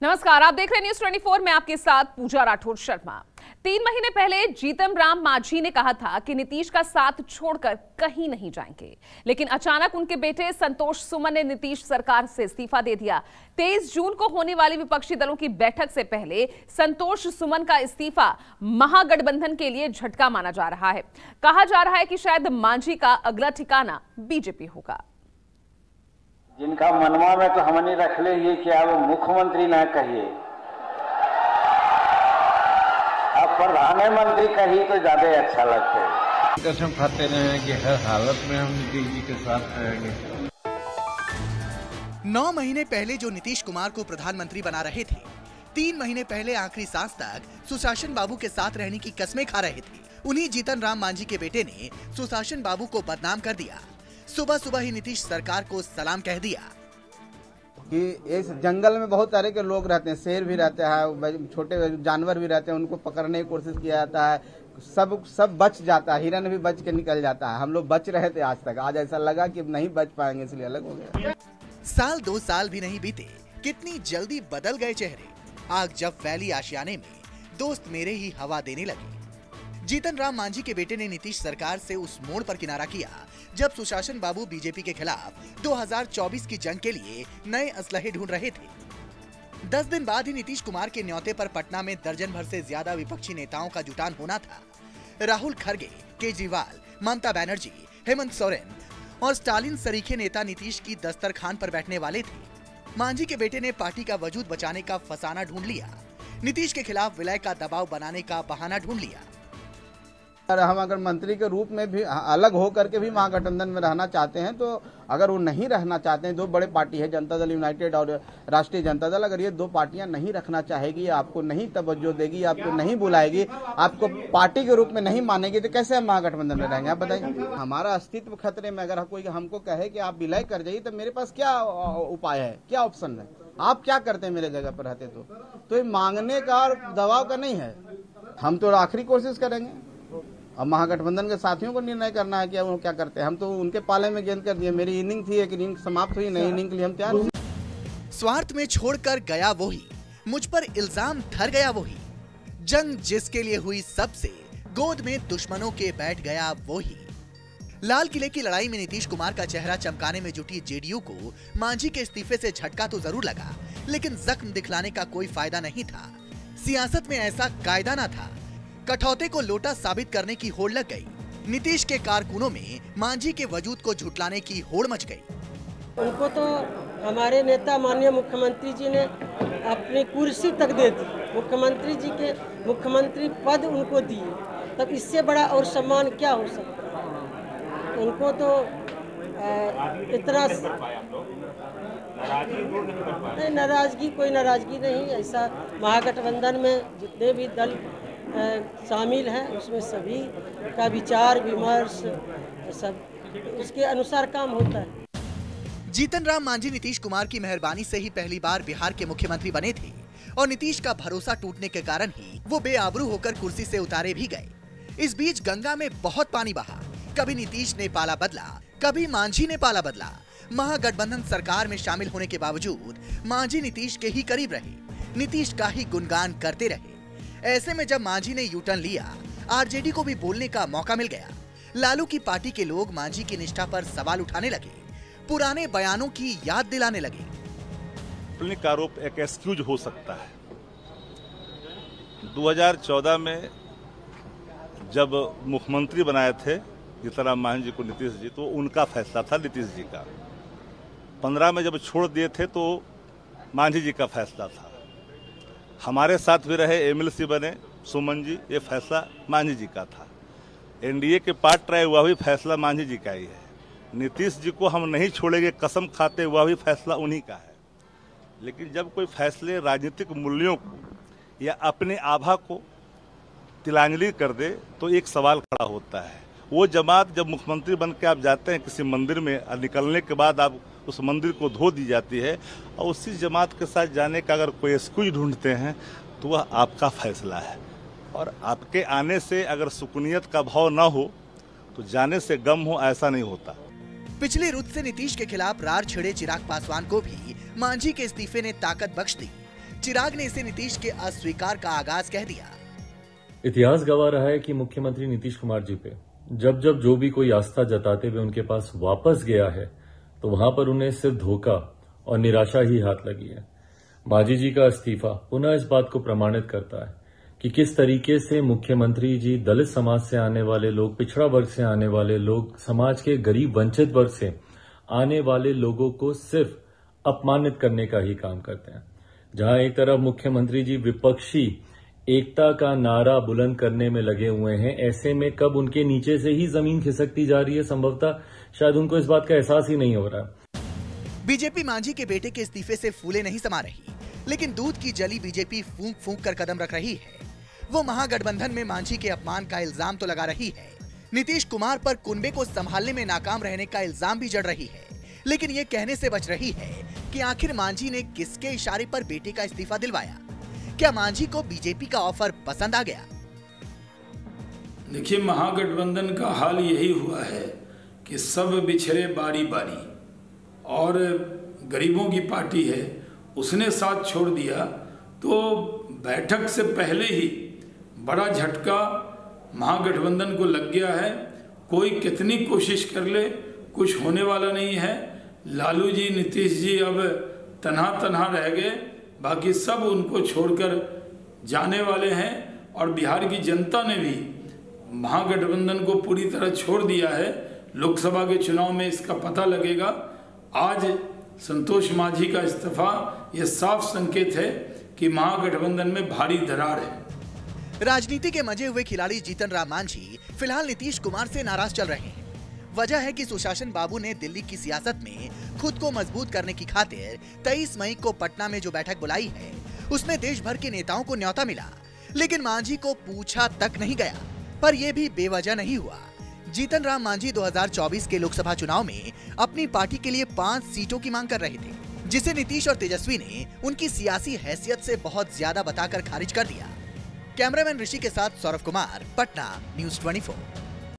नमस्कार, आप देख रहे हैं न्यूज 24। मैं आपके साथ पूजा राठौर शर्मा। 3 महीने पहले जीतन राम मांझी ने कहा था कि नीतीश का साथ छोड़कर कहीं नहीं जाएंगे, लेकिन अचानक उनके बेटे संतोष सुमन ने नीतीश सरकार से इस्तीफा दे दिया। 23 जून को होने वाली विपक्षी दलों की बैठक से पहले संतोष सुमन का इस्तीफा महागठबंधन के लिए झटका माना जा रहा है। कहा जा रहा है कि शायद मांझी का अगला ठिकाना बीजेपी होगा। जिनका मनवा में तो हमने रख ले ये कि अब मुख्यमंत्री ना कहिए, अब प्रधानमंत्री कही तो ज्यादा अच्छा लगता है। कसम खाते रहे कि हर हालत में हम नीतीश जी के साथ रहेंगे। 9 महीने पहले जो नीतीश कुमार को प्रधानमंत्री बना रहे थे, 3 महीने पहले आखिरी सांस तक सुशासन बाबू के साथ रहने की कस्में खा रहे थे। उन्हीं जीतन राम मांझी के बेटे ने सुशासन बाबू को बदनाम कर दिया। सुबह सुबह ही नीतीश सरकार को सलाम कह दिया कि इस जंगल में बहुत तरह के लोग रहते हैं, शेर भी रहते हैं, छोटे जानवर भी रहते हैं, उनको पकड़ने की कोशिश किया जाता है, सब बच जाता है, हिरन भी बच के निकल जाता है। हम लोग बच रहे थे आज तक, आज ऐसा लगा कि नहीं बच पाएंगे, इसलिए अलग हो गया। साल 2 साल भी नहीं बीते, कितनी जल्दी बदल गए चेहरे। आग जब फैली आशियाने में, दोस्त मेरे ही हवा देने लगे। जीतन राम मांझी के बेटे ने नीतीश सरकार से उस मोड़ पर किनारा किया जब सुशासन बाबू बीजेपी के खिलाफ 2024 की जंग के लिए नए असलहे ढूंढ रहे थे। 10 दिन बाद ही नीतीश कुमार के न्योते पर पटना में दर्जन भर से ज्यादा विपक्षी नेताओं का जुटान होना था। राहुल खड़गे, केजरीवाल, ममता बनर्जी, हेमंत सोरेन और स्टालिन सरीखे नेता नीतीश की दस्तरखान पर बैठने वाले थे। मांझी के बेटे ने पार्टी का वजूद बचाने का फसाना ढूंढ लिया, नीतीश के खिलाफ विलय का दबाव बनाने का बहाना ढूंढ लिया। और हम अगर मंत्री के रूप में भी अलग हो करके भी महागठबंधन में रहना चाहते हैं, तो अगर वो नहीं रहना चाहते हैं, 2 बड़े पार्टी है, जनता दल यूनाइटेड और राष्ट्रीय जनता दल, अगर ये 2 पार्टियां नहीं रखना चाहेगी, आपको नहीं तवज्जो देगी, आपको नहीं बुलाएगी, आपको पार्टी के रूप में नहीं मानेगी, तो कैसे हम महागठबंधन में रहेंगे? आप बताइए। हमारा अस्तित्व खतरे में, अगर कोई हमको कहे कि आप विलय कर जाइए, तो मेरे पास क्या उपाय है, क्या ऑप्शन है? आप क्या करते हैं मेरे जगह पर रहते? तो ये मांगने का और दबाव का नहीं है। हम तो आखिरी कोशिश करेंगे। अब महागठबंधन के साथियों को निर्णय करना है कि वो क्या करते हैं। हम तो उनके पाले में गेंद कर दिए। मेरी इनिंग थी, एक इनिंग समाप्त हुई, नई इनिंग के लिए हम तैयार हैं। स्वार्थ में छोड़कर गया वही, मुझ पर इल्जाम धर गया वही, जंग जिसके लिए हुई सबसे, गोद में दुश्मनों के बैठ गया वही। लाल किले की लड़ाई में नीतीश कुमार का चेहरा चमकाने में जुटी जेडीयू को मांझी के इस्तीफे से झटका तो जरूर लगा, लेकिन जख्म दिखलाने का कोई फायदा नहीं था। सियासत में ऐसा कायदा न था। कठौते को लोटा साबित करने की होड़ लग गई। नीतीश के कारकुनों में मांझी के वजूद को झुटलाने की होड़ मच गई। उनको तो हमारे नेता माननीय मुख्यमंत्री जी ने अपनी कुर्सी तक दे दी, मुख्यमंत्री जी के मुख्यमंत्री पद उनको दिए, तब इससे बड़ा और सम्मान क्या हो सकता है? उनको तो इतना नहीं, नाराजगी कोई नाराजगी नहीं। ऐसा महागठबंधन में जितने भी दल शामिल हैं, उसमें सभी का विचार विमर्श सब उसके अनुसार काम होता है। जीतन राम मांझी नीतीश कुमार की मेहरबानी से ही पहली बार बिहार के मुख्यमंत्री बने थे और नीतीश का भरोसा टूटने के कारण ही वो बेआबरू होकर कुर्सी से उतारे भी गए। इस बीच गंगा में बहुत पानी बहा। कभी नीतीश ने पाला बदला, कभी मांझी ने पाला बदला। महागठबंधन सरकार में शामिल होने के बावजूद मांझी नीतीश के ही करीब रहे, नीतीश का ही गुणगान करते रहे। ऐसे में जब मांझी ने यू टर्न लिया, आरजेडी को भी बोलने का मौका मिल गया। लालू की पार्टी के लोग मांझी की निष्ठा पर सवाल उठाने लगे, पुराने बयानों की याद दिलाने लगे। पुलिस का आरोप एक एक्सक्यूज हो सकता है। 2014 में जब मुख्यमंत्री बनाए थे जीतन राम मांझी को नीतीश जी, तो उनका फैसला था नीतीश जी का। 15 में जब छोड़ दिए थे तो मांझी जी का फैसला था। हमारे साथ भी रहे, एमएलसी बने सुमन जी, ये फैसला मांझी जी का था। एनडीए के पार्ट रहे, वह भी फैसला मांझी जी का ही है। नीतीश जी को हम नहीं छोड़ेंगे कसम खाते, वह भी फैसला उन्हीं का है। लेकिन जब कोई फैसले राजनीतिक मूल्यों को या अपने आभा को तिलांजलि कर दे, तो एक सवाल खड़ा होता है। वो जमात जब मुख्यमंत्री बन के आप जाते हैं किसी मंदिर में, निकलने के बाद आप उस मंदिर को धो दी जाती है, और उसी जमात के साथ जाने का अगर कोई एक्सक्यूज ढूंढते हैं, तो वह आपका फैसला है। और आपके आने से अगर सुकूनियत का भाव ना हो, तो जाने से गम हो, ऐसा नहीं होता। पिछले रुत से नीतीश के खिलाफ रार छिड़े चिराग पासवान को भी मांझी के इस्तीफे ने ताकत बख्श दी। चिराग ने इसे नीतीश के अस्वीकार का आगाज कह दिया। इतिहास गवाह रहा है कि मुख्यमंत्री नीतीश कुमार जी पे जब जब जो भी कोई आस्था जताते हुए उनके पास वापस गया है तो वहां पर उन्हें सिर्फ धोखा और निराशा ही हाथ लगी है। मांझी जी का इस्तीफा पुनः इस बात को प्रमाणित करता है कि किस तरीके से मुख्यमंत्री जी दलित समाज से आने वाले लोग, पिछड़ा वर्ग से आने वाले लोग, समाज के गरीब वंचित वर्ग से आने वाले लोगों को सिर्फ अपमानित करने का ही काम करते हैं। जहां एक तरफ मुख्यमंत्री जी विपक्षी एकता का नारा बुलंद करने में लगे हुए हैं, ऐसे में कब उनके नीचे से ही जमीन खिसकती जा रही है, संभवतः शायद उनको इस बात का एहसास ही नहीं हो रहा है। बीजेपी मांझी के बेटे के इस्तीफे से फूले नहीं समा रही, लेकिन दूध की जली बीजेपी फूंक फूंक कर कदम रख रही है। वो महागठबंधन में मांझी के अपमान का इल्जाम तो लगा रही है, नीतीश कुमार पर कुनबे को संभालने में नाकाम रहने का इल्जाम भी जड़ रही है, लेकिन ये कहने से बच रही है कि आखिर मांझी ने किसके इशारे पर बेटे का इस्तीफा दिलवाया। क्या मांझी को बीजेपी का ऑफर पसंद आ गया? देखिए, महागठबंधन का हाल यही हुआ है कि सब बिछड़े बारी बारी, और गरीबों की पार्टी है उसने साथ छोड़ दिया, तो बैठक से पहले ही बड़ा झटका महागठबंधन को लग गया है। कोई कितनी कोशिश कर ले, कुछ होने वाला नहीं है। लालू जी, नीतीश जी अब तन्हा तन्हा रह गए, बाकी सब उनको छोड़कर जाने वाले हैं। और बिहार की जनता ने भी महागठबंधन को पूरी तरह छोड़ दिया है। लोकसभा के चुनाव में इसका पता लगेगा। आज संतोष मांझी का इस्तीफा यह साफ संकेत है कि महागठबंधन में भारी दरार है। राजनीति के मजे हुए खिलाड़ी जीतन राम मांझी फिलहाल नीतीश कुमार से नाराज चल रहे हैं। वजह है कि सुशासन बाबू ने दिल्ली की सियासत में खुद को मजबूत करने की खातिर 23 मई को पटना में जो बैठक बुलाई है, उसमें देश भर के नेताओं को न्योता मिला, लेकिन मांझी को पूछा तक नहीं गया। पर यह भी बेवजह नहीं हुआ। जीतन राम मांझी 2024 के लोकसभा चुनाव में अपनी पार्टी के लिए 5 सीटों की मांग कर रहे थे, जिसे नीतीश और तेजस्वी ने उनकी सियासी हैसियत से बहुत ज्यादा बताकर खारिज कर दिया। कैमरामैन ऋषि के साथ सौरभ कुमार, पटना, न्यूज़ 24।